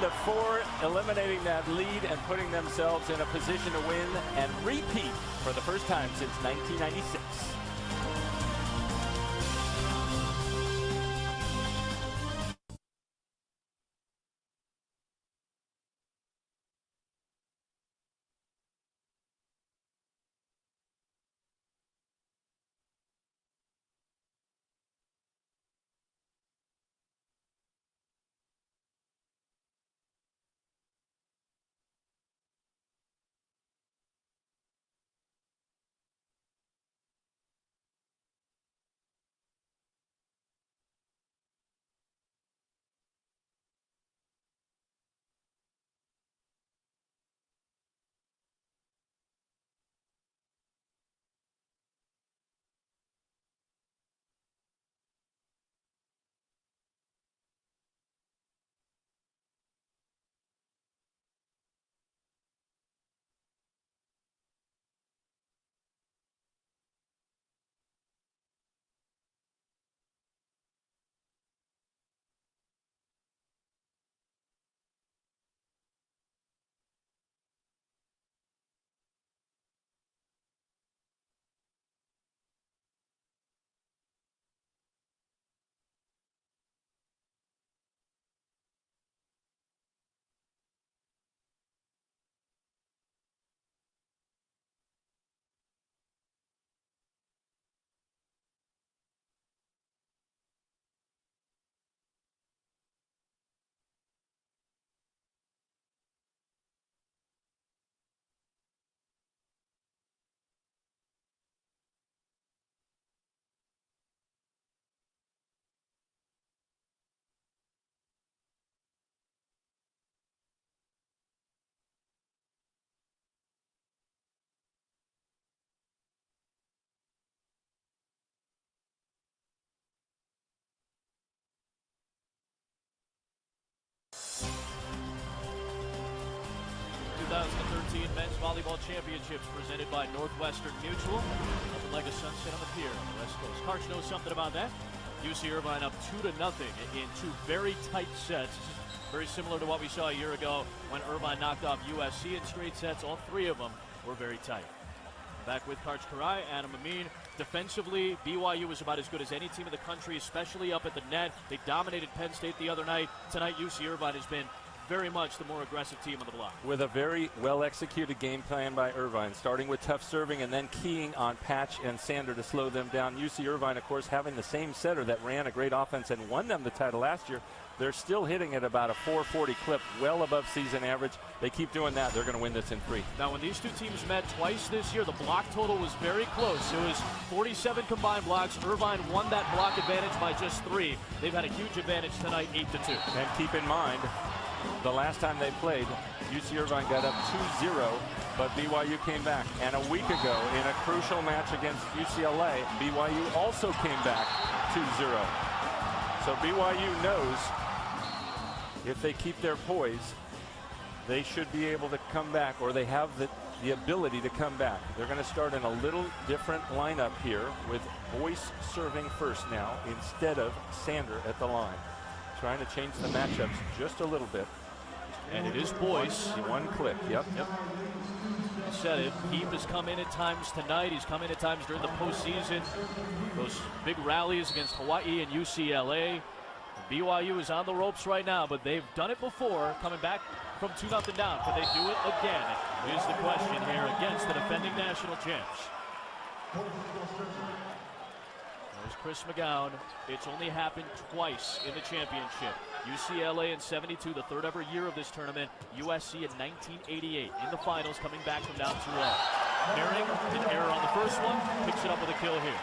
The four eliminating that lead and putting themselves in a position to win and repeat for the first time since 1996. Men's Volleyball Championships presented by Northwestern Mutual. Nothing like a sunset on the pier on the West Coast. Karch knows something about that. UC Irvine up 2-0 in two very tight sets. Very similar to what we saw a year ago when Irvine knocked off USC in straight sets. All three of them were very tight. Back with Karch Kiraly, Adam Amin. Defensively, BYU was about as good as any team in the country, especially up at the net. They dominated Penn State the other night. Tonight, UC Irvine has been very much the more aggressive team on the block. With a very well-executed game plan by Irvine, starting with tough serving and then keying on Patch and Sander to slow them down. UC Irvine, of course, having the same setter that ran a great offense and won them the title last year. They're still hitting at about a 440 clip, well above season average. They keep doing that, they're going to win this in 3. Now, when these two teams met twice this year, the block total was very close. It was 47 combined blocks. Irvine won that block advantage by just 3. They've had a huge advantage tonight, 8-2. And keep in mind, the last time they played, UC Irvine got up 2-0, but BYU came back. And a week ago, in a crucial match against UCLA, BYU also came back 2-0. So BYU knows if they keep their poise, they should be able to come back, or they have the ability to come back. They're going to start in a little different lineup here with Boyce serving first now instead of Sander at the line. Trying to change the matchups just a little bit. And it is Boyce. One click, yep. You said it. Heap has come in at times tonight. He's come in at times during the postseason. Those big rallies against Hawaii and UCLA. BYU is on the ropes right now, but they've done it before, coming back from 2-0 down. Can they do it again? Is the question here against the defending national champs. There's Chris McGowan. It's only happened twice in the championship. UCLA in 72, the third ever year of this tournament. USC in 1988 in the finals, coming back from down 2-0. Herring, an error on the first one, picks it up with a kill here.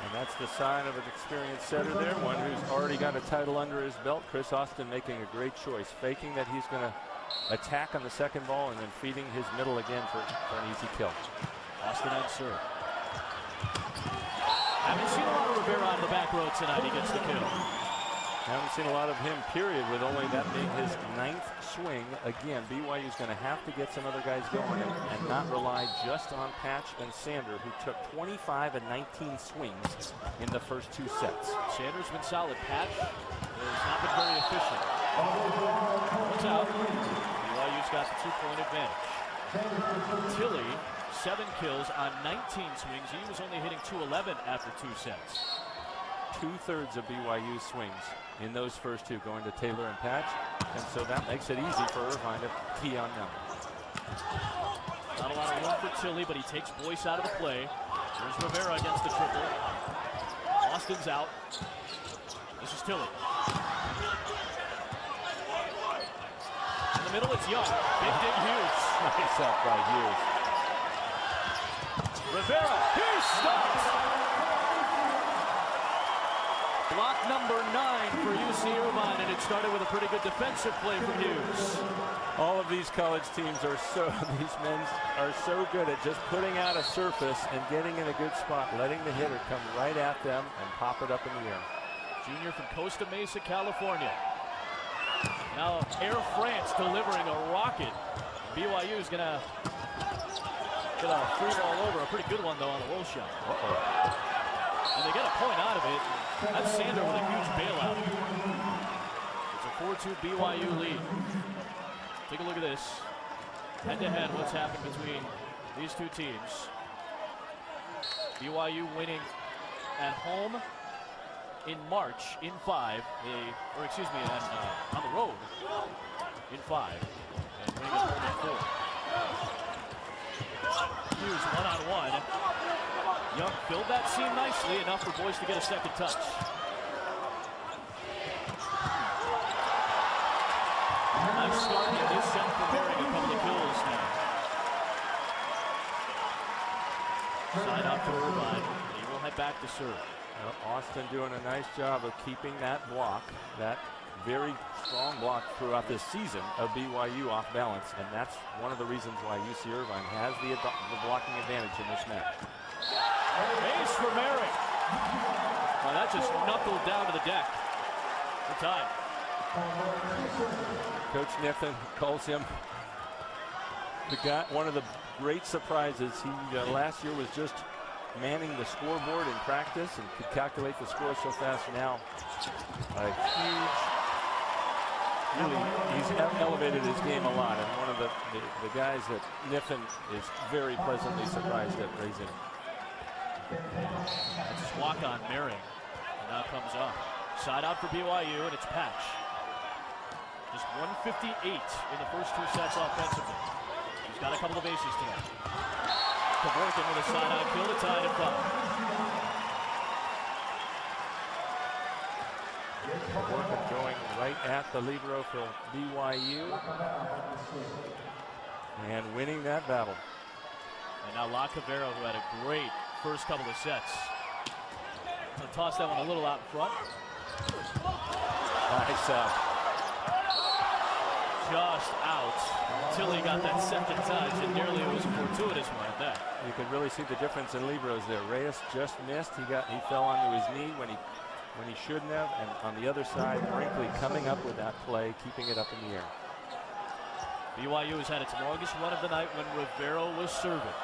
And that's the sign of an experienced setter there, one who's already got a title under his belt. Chris Austin making a great choice, faking that he's going to attack on the second ball and then feeding his middle again for an easy kill. Austin on serve. Haven't seen a lot of Rivera on the back row tonight. He gets the kill. Haven't seen a lot of him, period, with only that being his 9th swing. Again, BYU's going to have to get some other guys going and not rely just on Patch and Sander, who took 25 and 19 swings in the first 2 sets. Sander's been solid. Patch has not been very efficient. 3-point advantage. Tilly, 7 kills on 19 swings. He was only hitting .211 after 2 sets. 2/3 of BYU swings in those first 2 going to Taylor and Patch, and so that makes it easy for Irvine to key on them. Not a lot of room for Tilly, but he takes Boyce out of the play. Here's Rivera against the triple. Austin's out. This is Tilly. In the middle, it's Young. Big dig Hughes. Nice up by Hughes. Rivera, he stops. Block number 9 for UC Irvine, and it started with a pretty good defensive play from Hughes. All of these college teams are these men are so good at just putting out a surface and getting in a good spot, letting the hitter come right at them and pop it up in the air. Junior from Costa Mesa, California. Now Air France delivering a rocket. BYU is gonna get a free ball over, a pretty good one though on a low shot. And they get a point out of it. That's Sander with a huge bailout. It's a 4-2 BYU lead. Take a look at this. Head-to-head, what's happened between these 2 teams. BYU winning at home in March in 5, on the road in 5, and winning at home in 4. Hughes one-on-one. Young filled that seam nicely, enough for Boyce to get a second touch. Nice start in this set for Merrick, a couple of kills now. Side out for Irvine. He will head back to serve. Well, Austin doing a nice job of keeping that block, that very strong block throughout this season of BYU off balance, and that's one of the reasons why UC Irvine has the blocking advantage in this match. Ace for Merrick. Well, that just knuckled down to the deck. The time. Coach Niffen calls him the guy. One of the great surprises. He last year was just manning the scoreboard in practice and could calculate the score so fast. Now, a huge. Really, he's elevated his game a lot, and one of the guys that Niffen is very pleasantly surprised at raising. That's his walk-on Merrick. And now comes up. Side out for BYU, and it's Patch. Just 158 in the first 2 sets offensively. He's got a couple of bases tonight. Kevorkian with a side-out kill to tie it at 5. Kevorkian going right at the libero for BYU and winning that battle. And now La Cavero, who had a great first couple of sets. Gonna toss that one a little out in front. Nice up. Just out. Tilly got that second touch, and nearly it was a fortuitous one at that. You could really see the difference in liberos there. Reyes just missed. He fell onto his knee when he shouldn't have, and on the other side, Brinkley coming up with that play, keeping it up in the air. BYU has had its longest run of the night when Rivero was serving.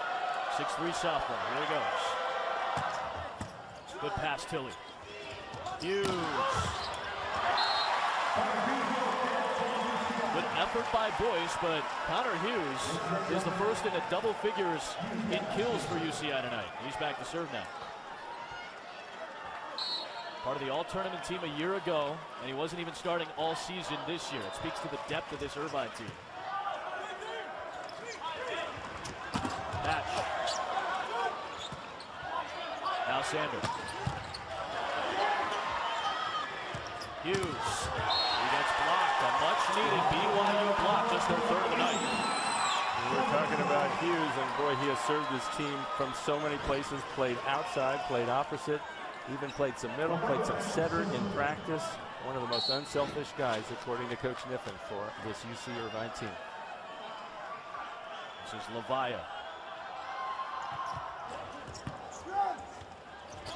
6'3" sophomore. Here he goes. Good pass, Tilly. Hughes. Good effort by Boyce, but Connor Hughes is the first in the double figures in kills for UCI tonight. He's back to serve now. Part of the all-tournament team a year ago, and he wasn't even starting all season this year. It speaks to the depth of this Irvine team. Patch. Now Sander. Hughes. He gets blocked. A much-needed BYU block, just their 3rd of the night. We're talking about Hughes, and boy, he has served his team from so many places. Played outside, played opposite, even played some middle, played some center in practice. One of the most unselfish guys, according to Coach Niffen, for this UC Irvine team. This is Lavaya.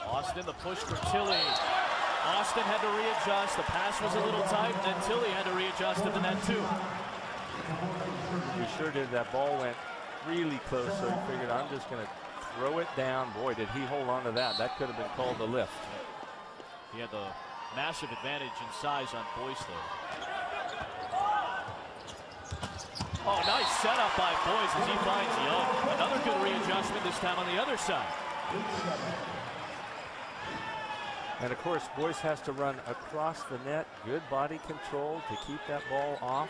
Austin, the push for Tilly. Austin had to readjust. The pass was a little tight, and then Tilly had to readjust to the net too. He sure did. That ball went really close, so he figured, I'm just going to throw it down. Boy, did he hold on to that. That could have been called a lift. He had the massive advantage in size on Boyce there. Oh, nice setup by Boyce as he finds Young. Another good readjustment, this time on the other side. And of course, Boyce has to run across the net. Good body control to keep that ball off.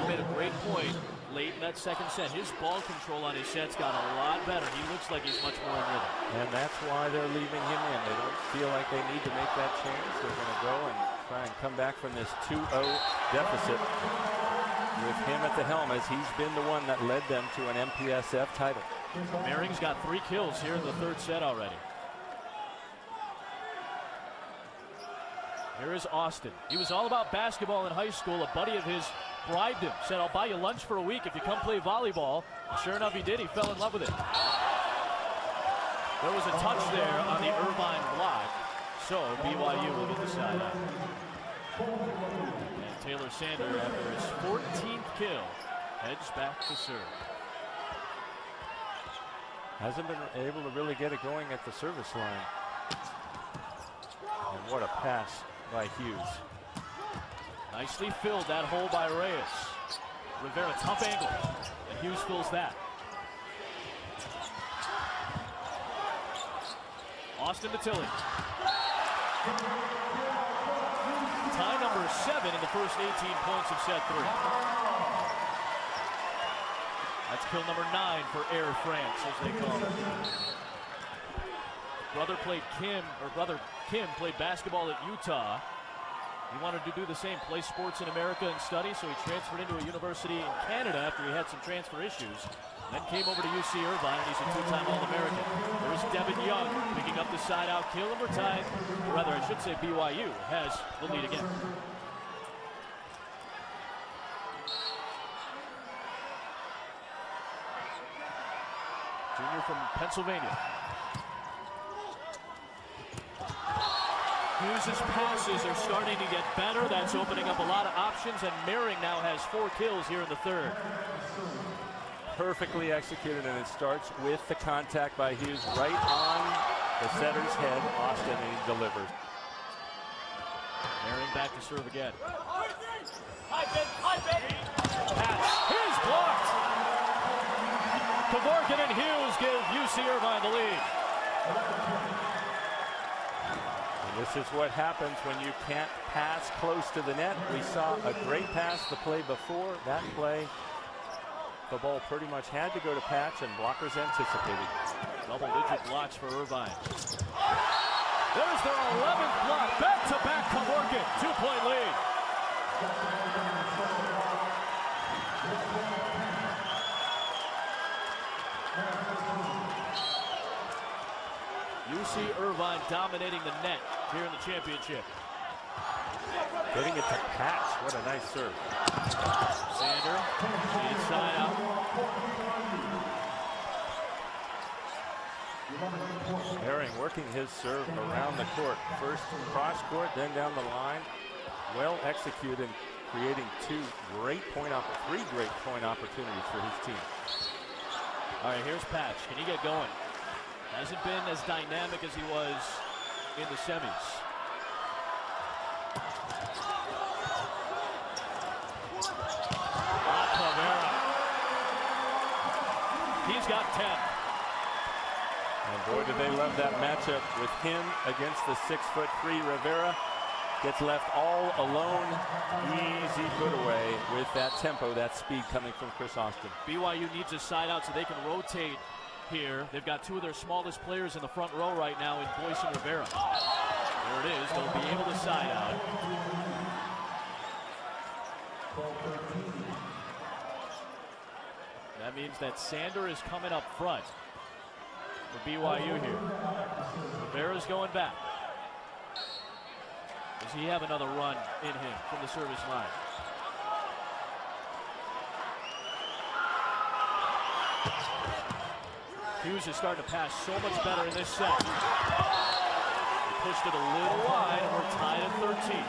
He made a great point late in that second set. His ball control on his sets got a lot better. He looks like he's much more in rhythm. And that's why they're leaving him in. They don't feel like they need to make that change. They're going to go and try and come back from this 2-0 deficit with him at the helm, as he's been the one that led them to an MPSF title. Maring's got 3 kills here in the third set already. Here is Austin. He was all about basketball in high school. A buddy of his bribed him, said, "I'll buy you lunch for a week if you come play volleyball." And sure enough, he did. He fell in love with it. There was a touch there on the Irvine block, so BYU will get the side out. And Taylor Sander, after his 14th kill, heads back to serve. Hasn't been able to really get it going at the service line. And what a pass by Hughes. Nicely filled, that hole by Reyes. Rivera, tough angle, and Hughes fills that. Austin Matilli. Tie number 7 in the first 18 points of set 3. That's kill number 9 for Air France, as they call it. Brother Kim played basketball at Utah. He wanted to do the same, play sports in America and study, so he transferred into a university in Canada after he had some transfer issues. Then came over to UC Irvine, and he's a 2-time All-American. There's Devin Young picking up the side-out kill, and we're tied. Or rather, I should say BYU has the lead again. Junior from Pennsylvania. Hughes' passes are starting to get better. That's opening up a lot of options, and Maring now has 4 kills here in the third. Perfectly executed, and it starts with the contact by Hughes right on the setter's head. Austin, and he delivers. Maring back to serve again. Pass. He's blocked. Kevorkian and Hughes give UC Irvine the lead. This is what happens when you can't pass close to the net. We saw a great pass the play before. That play, the ball pretty much had to go to Patch, and blockers anticipated. Double-digit blocks for Irvine. There's their 11th block. Back-to-back Kevorkian. 2-point lead. UC Irvine dominating the net here in the championship. Getting it to Patch. What a nice serve. Sander, inside out. Maring working his serve around the court. First cross court, then down the line. Well executed, creating 3 great point opportunities for his team. All right, here's Patch. Can he get going? Hasn't been as dynamic as he was in the semis. Rivera. He's got 10. And boy, do they love that matchup with him against the 6'3" Rivera. Gets left all alone. Easy put away with that tempo, that speed coming from Chris Austin. BYU needs a side out so they can rotate here. They've got 2 of their smallest players in the front row right now in Boyce and Rivera. There it is. They'll be able to side out. That means that Sander is coming up front for BYU here. Rivera's going back. Does he have another run in him from the service line? Hughes is starting to pass so much better in this set. He pushed it a little wide, and we're tied at 13.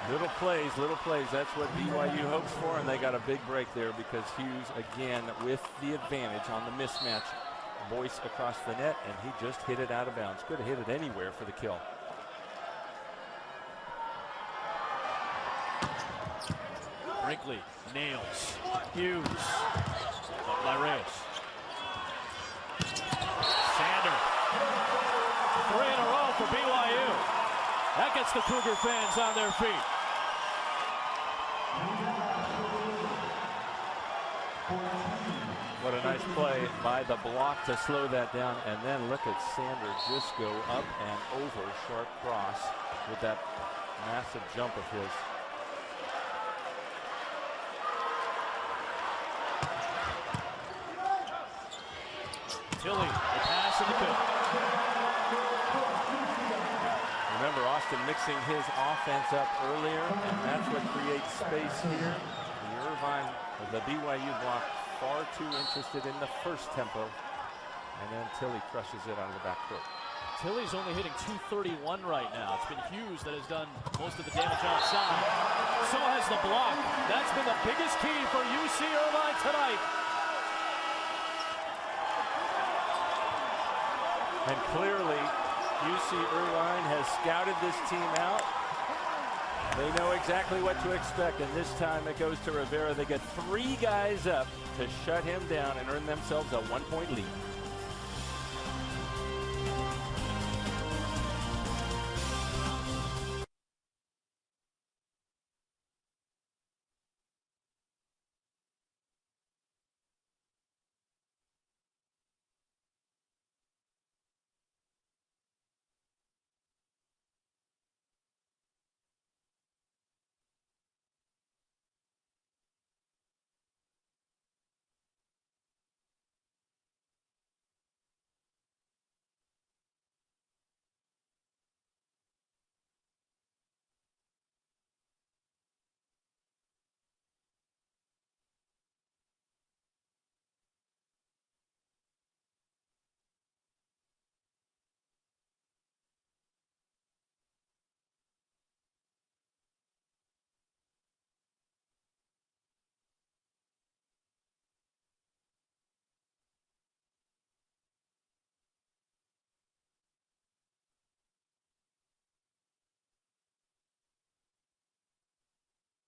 Little plays. That's what BYU hopes for, and they got a big break there because Hughes, again, with the advantage on the mismatch. Boyce across the net, and he just hit it out of bounds. Could have hit it anywhere for the kill. Brinkley nails. Hughes. Up by Reyes. Sander. 3 in a row for BYU. That gets the Cougar fans on their feet. What a nice play by the block to slow that down. And then look at Sander just go up and over sharp cross with that massive jump of his. Tilly, the pass in the pick. Remember Austin mixing his offense up earlier, and that's what creates space here. The Irvine, the BYU block, far too interested in the first tempo, and then Tilly crushes it out of the backcourt. Tilly's only hitting .231 right now. It's been Hughes that has done most of the damage outside. So has the block. That's been the biggest key for UC Irvine tonight. And clearly, UC Irvine has scouted this team out. They know exactly what to expect, and this time it goes to Rivera. They get 3 guys up to shut him down and earn themselves a 1-point lead.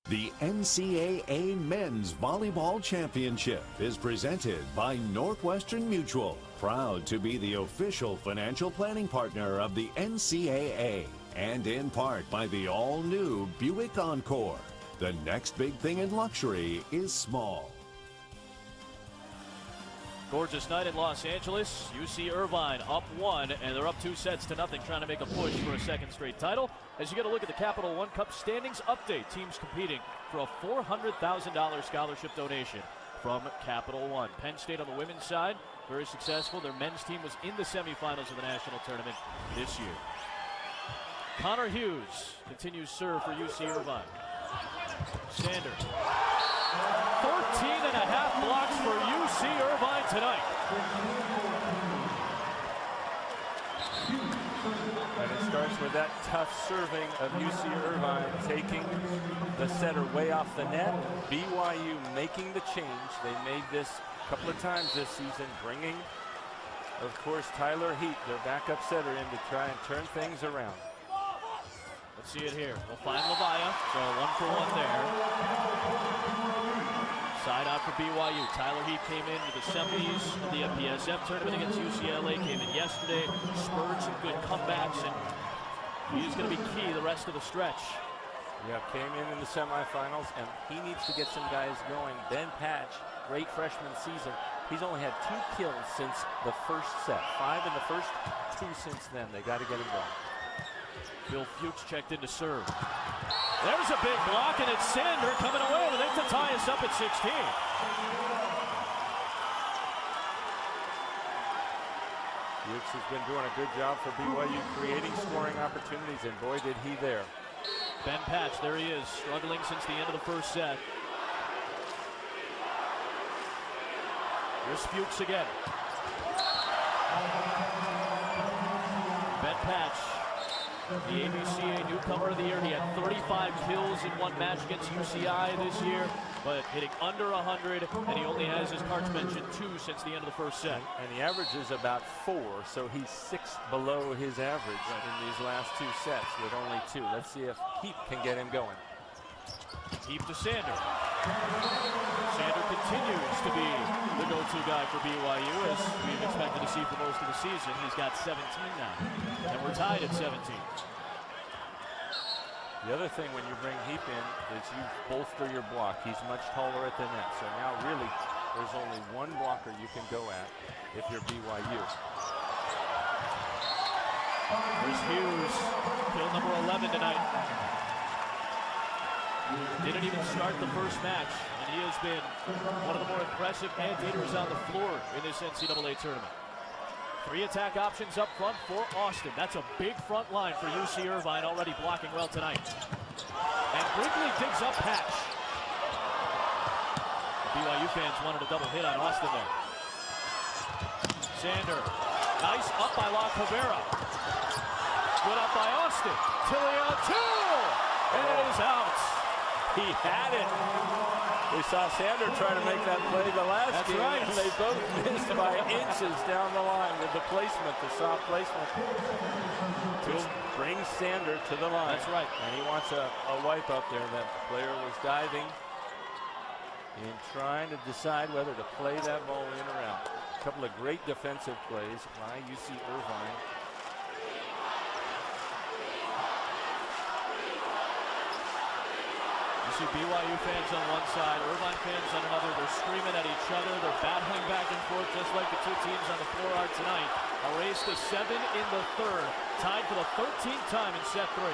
The NCAA Men's Volleyball Championship is presented by Northwestern Mutual, proud to be the official financial planning partner of the NCAA, and in part by the all-new Buick Encore. The next big thing in luxury is small. Gorgeous night in Los Angeles. UC Irvine up 1, and they're up 2 sets to nothing, trying to make a push for a second straight title. As you get a look at the Capital One Cup standings update, teams competing for a $400,000 scholarship donation from Capital One. Penn State on the women's side, very successful. Their men's team was in the semifinals of the national tournament this year. Connor Hughes continues serve for UC Irvine. Sander. 14.5 blocks for UC Irvine tonight. And it starts with that tough serving of UC Irvine taking the setter way off the net. BYU making the change. They made this a couple of times this season, bringing, of course, Tyler Heat, their backup setter, in to try and turn things around. Let's see it here. They'll find Levaya, so 1 for 1 there. Side out for BYU. Tyler Heat came in with the semis of the PSF tournament against UCLA. Came in yesterday, spurred some good comebacks, and he's going to be key the rest of the stretch. Yeah, came in the semifinals, and he needs to get some guys going. Ben Patch, great freshman season. He's only had 2 kills since the first set. 5 in the first, 2 since then. They got to get him going. Bill Fuchs checked in to serve. There's a big block, and it's Sander coming away with it to tie us up at 16. Fuchs has been doing a good job for BYU creating scoring opportunities, and boy did he there. Ben Patch, there he is, struggling since the end of the first set. Here's Fuchs again. Ben Patch, the ABCA Newcomer of the Year. He had 35 kills in one match against UCI this year, but hitting under 100, and he only has, as Karch mentioned, 2 since the end of the first set. And the average is about 4, so he's 6 below his average in these last 2 sets with only 2. Let's see if Heap can get him going. Heap to Sander. Sander continues to be the go-to guy for BYU, as we've expected to see for most of the season. He's got 17 now, and we're tied at 17. The other thing when you bring Heap in is you bolster your block. He's much taller at the net, so now really there's only one blocker you can go at if you're BYU. There's Hughes, kill number 11 tonight. Didn't even start the first match, and he has been one of the more impressive anteaters on the floor in this NCAA tournament. 3 attack options up front for Austin. That's a big front line for UC Irvine, already blocking well tonight. And Brinkley digs up Patch. BYU fans wanted a double hit on Austin there. Sander, nice up by La Cavera. Good up by Austin. Tilly on 2, and it is out. He had it. We saw Sander try to make that play the last game, right. and they both missed by inches down the line with the placement, the soft placement. Which brings Sander to the line. That's right. And he wants a wipe up there. That player was diving and trying to decide whether to play that ball in or out. A couple of great defensive plays by UC Irvine. You see BYU fans on one side, Irvine fans on another. They're screaming at each other. They're battling back and forth just like the two teams on the floor are tonight. A race to 7 in the third. Tied for the 13th time in set 3.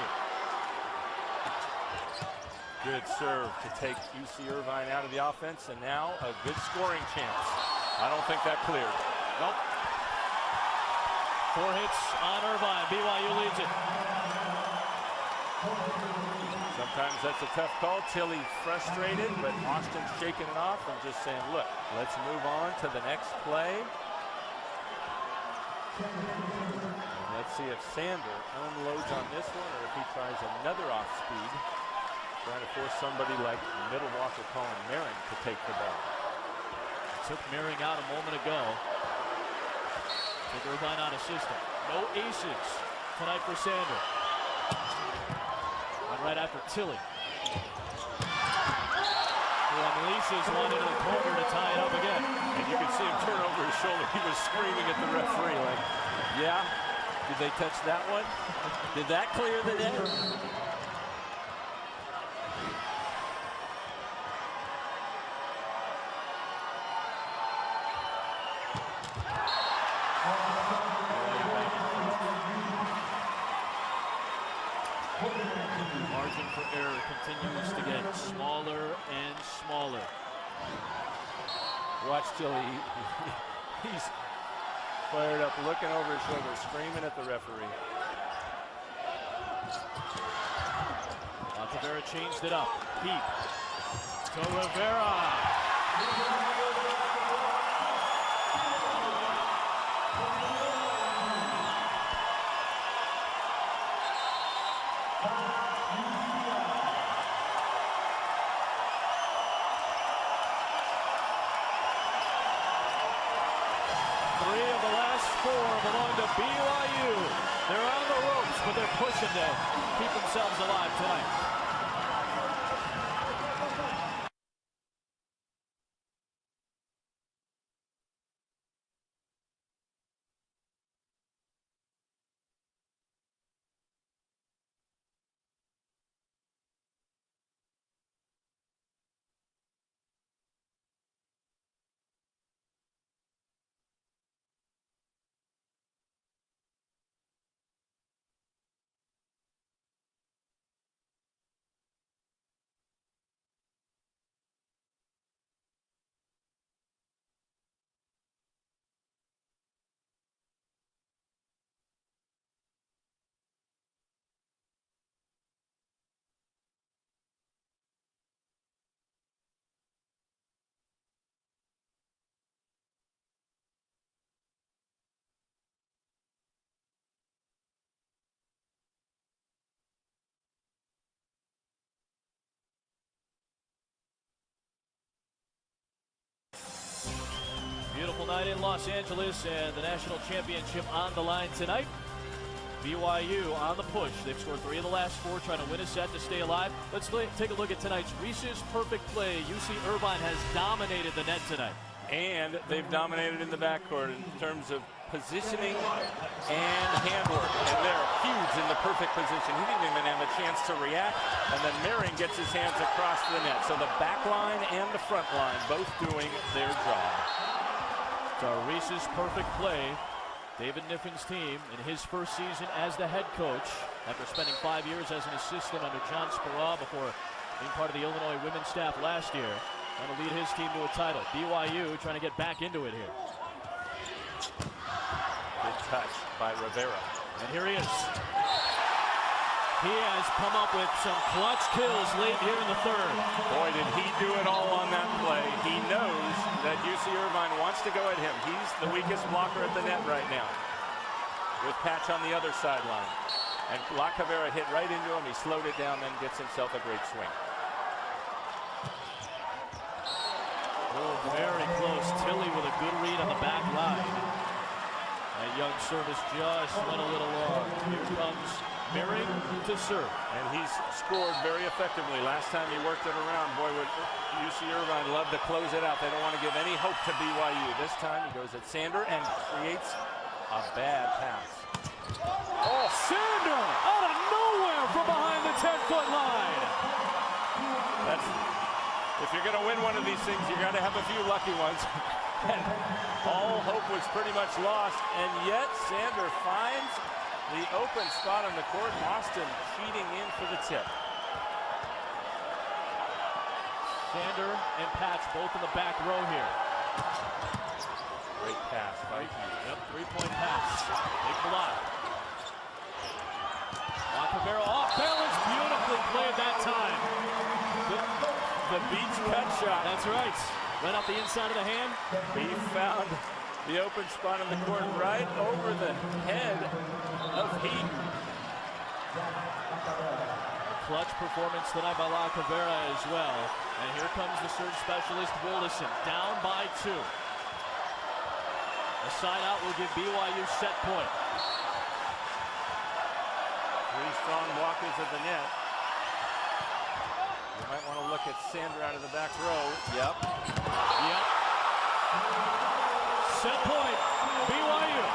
Good serve to take UC Irvine out of the offense, and now a good scoring chance. I don't think that cleared. Nope. 4 hits on Irvine. BYU leads it. Sometimes that's a tough call. Tilly frustrated, but Austin shaking it off and just saying, look, let's move on to the next play. And let's see if Sander unloads on this one or if he tries another off speed, trying to force somebody like middle blocker Colin Merring to take the ball. Took Merring out a moment ago. Took Irvine out of system. No aces tonight for Sander. And right after Tilly, who unleashes one into the corner to tie it up again. And you can see him turn over his shoulder. He was screaming at the referee like, yeah, did they touch that one? Did that clear the net? Margin for error continues to get smaller and smaller. Watch Tilly. He's fired up, looking over his shoulder, screaming at the referee. Rivera changed it up. Deep to Rivera. Belong to BYU. They're on the ropes, but they're pushing to keep themselves alive tonight. Beautiful night in Los Angeles, and the national championship on the line tonight. BYU on the push. They've scored 3 of the last 4, trying to win a set to stay alive. Let's take a look at tonight's Reese's Perfect Play. UC Irvine has dominated the net tonight. And they've dominated in the backcourt in terms of positioning and handwork. And they're huge in the perfect position. He didn't even have a chance to react. And then Marion gets his hands across the net. So the back line and the front line both doing their job. So Reese's Perfect Play. David Niffin's team in his first season as the head coach after spending 5 years as an assistant under John Speraw before being part of the Illinois women's staff last year. Trying to lead his team to a title. BYU trying to get back into it here. Good touch by Rivera. And here he is. He has come up with some clutch kills late here in the third. Boy, did he do it all on that play. He knows that UC Irvine wants to go at him. He's the weakest blocker at the net right now, with Patch on the other sideline. And La Cavera hit right into him. He slowed it down, then gets himself a great swing. Oh, very close. Tilly with a good read on the back line. That young service just went a little long. Here comes Merring to serve. And he's scored very effectively. Last time he worked it around, boy, would UC Irvine love to close it out. They don't want to give any hope to BYU. This time he goes at Sander and creates a bad pass. Oh, Sander out of nowhere from behind the 10-foot line. That's, if you're going to win one of these things, you got to have a few lucky ones. And all hope was pretty much lost. And yet Sander finds the open spot on the court. Austin cheating in for the tip. Sander and Patch both in the back row here. Great pass by Hughes. Yep, 3-point pass. Big block. Cavero off balance, beautifully played that time. The beach cut shot. That's right. Right off the inside of the hand. He found the open spot on the court right over the head of Heaton. Clutch performance tonight by La Cavera as well. And here comes the surge specialist, Willison, down by 2. A side out will give BYU set point. 3 strong blockers at the net. You might want to look at Sander out of the back row. Yep. Yep. Set point, BYU.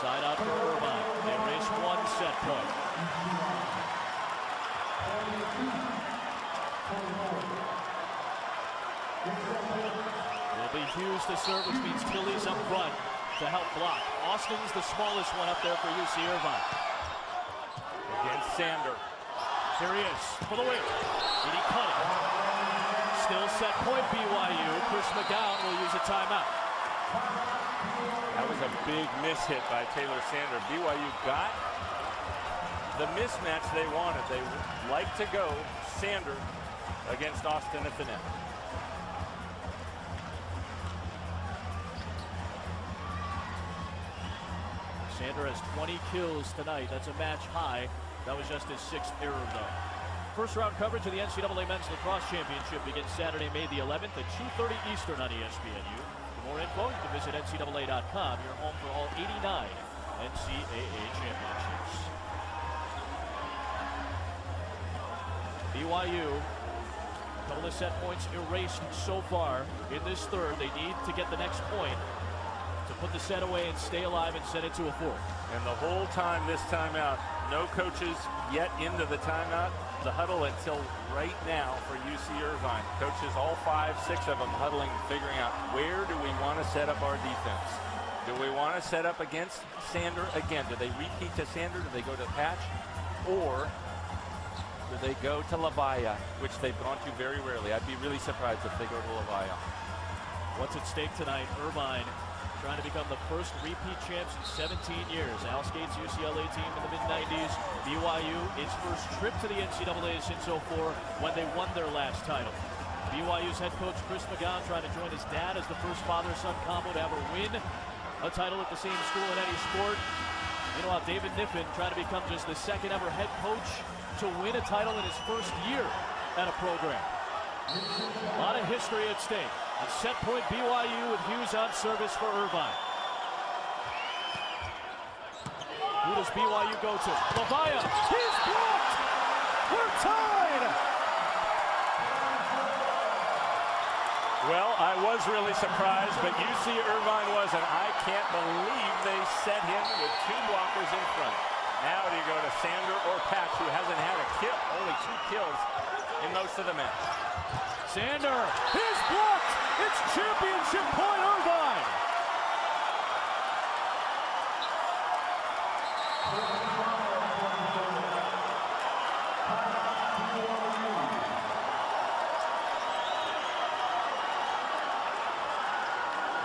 Side out for Irvine. They race 1 set point. It'll be Hughes to serve, which means Tilly's up front to help block. Austin's the smallest one up there for UC Irvine. Against Sander. Here he is for the win. Did he cut it? Still set point BYU. Chris McGowan will use a timeout. That was a big miss hit by Taylor Sander. BYU got the mismatch they wanted. They like to go Sander against Austin at the net. Sander has 20 kills tonight. That's a match high. That was just his 6th error, though. First round coverage of the NCAA Men's Lacrosse Championship begins Saturday, May the 11th at 2:30 Eastern on ESPNU. For more info, you can visit NCAA.com. Your home for all 89 NCAA championships. BYU, a couple of set points erased so far in this third. They need to get the next point to put the set away and stay alive and send it to a 4th. And the whole time this timeout, no coaches yet into the timeout. The huddle until right now for UC Irvine. Coaches, all 5, 6 of them huddling, figuring out where do we want to set up our defense. Do we want to set up against Sander again? Do they repeat to Sander? Do they go to Patch? Or do they go to Lavaya, which they've gone to very rarely? I'd be really surprised if they go to Lavaya. What's at stake tonight? Irvine trying to become the first repeat champs in 17 years. Al Skate's UCLA team in the mid-90s. BYU, its first trip to the NCAA since '04 when they won their last title. BYU's head coach Chris McGowan trying to join his dad as the first father-son combo to ever win a title at the same school in any sport. Meanwhile, David Kniffin trying to become just the second ever head coach to win a title in his first year at a program. A lot of history at stake. A set point BYU with Hughes on service for Irvine. Who does BYU go to? Lavaya, he's blocked! We're tied! Well, I was really surprised, but UC Irvine wasn't. I can't believe they set him with 2 blockers in front. Now do you go to Sander or Patch, who hasn't had a kill, only 2 kills in most of the match. Sander, he's blocked! It's championship point Irvine!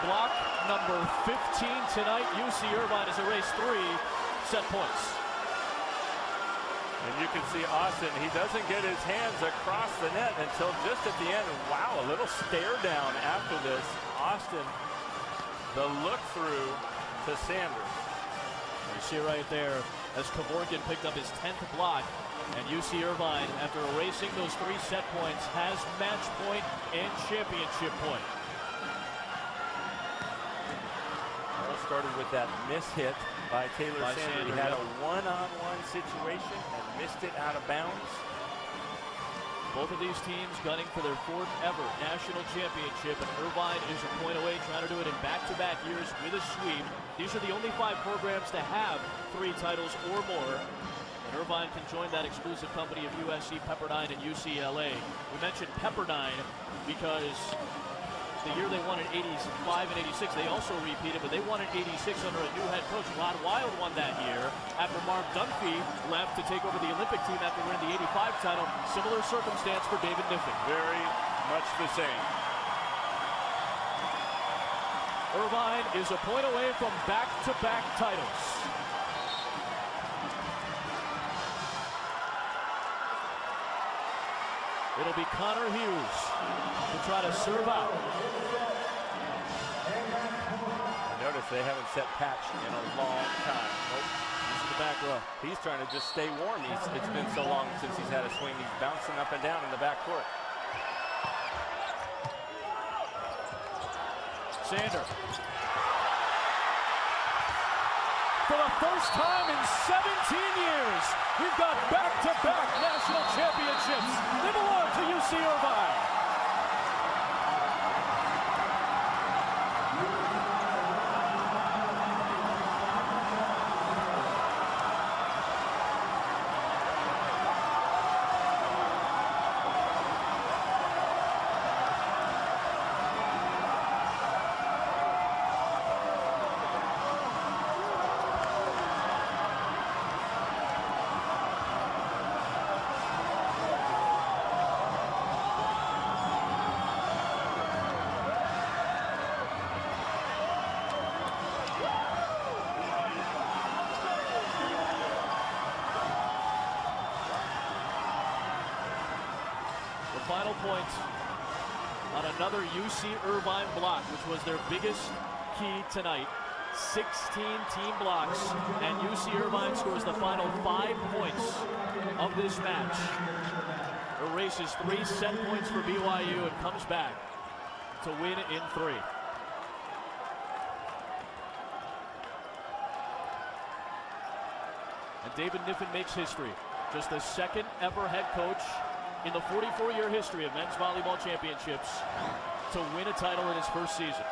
Block number 15 tonight. UC Irvine has erased 3 set points. And you can see Austin, he doesn't get his hands across the net until just at the end. Wow, a little stare down after this. Austin, the look through to Sanders. You see right there as Kevorkian picked up his 10th block. And UC Irvine, after erasing those 3 set points, has match point and championship point. Started with that miss hit by Taylor Sander. He had a one-on-one situation and missed it out of bounds. Both of these teams gunning for their 4th ever national championship, and Irvine is a point away, trying to do it in back-to-back years with a sweep. These are the only 5 programs to have 3 titles or more. And Irvine can join that exclusive company of USC, Pepperdine, and UCLA. We mentioned Pepperdine because the year they won in '85 and '86, they also repeated, but they won in '86 under a new head coach. Rod Wild won that year after Marv Dunphy left to take over the Olympic team after winning the '85 title. Similar circumstance for David Kniffin. Very much the same. Irvine is a point away from back-to-back titles. It'll be Connor Hughes to try to serve out. Notice they haven't set Patch in a long time. Nope. He's in the back row. He's trying to just stay warm. It's been so long since he's had a swing. He's bouncing up and down in the backcourt. Sander. For the first time in 17 years, we've got back-to-back national championships. They belong to UC Irvine. Final point on another UC Irvine block, which was their biggest key tonight. 16 team blocks, and UC Irvine scores the final 5 points of this match. Erases 3 set points for BYU and comes back to win in 3. And David Kniffin makes history. Just the 2nd ever head coach in the 44-year history of men's volleyball championships to win a title in his first season.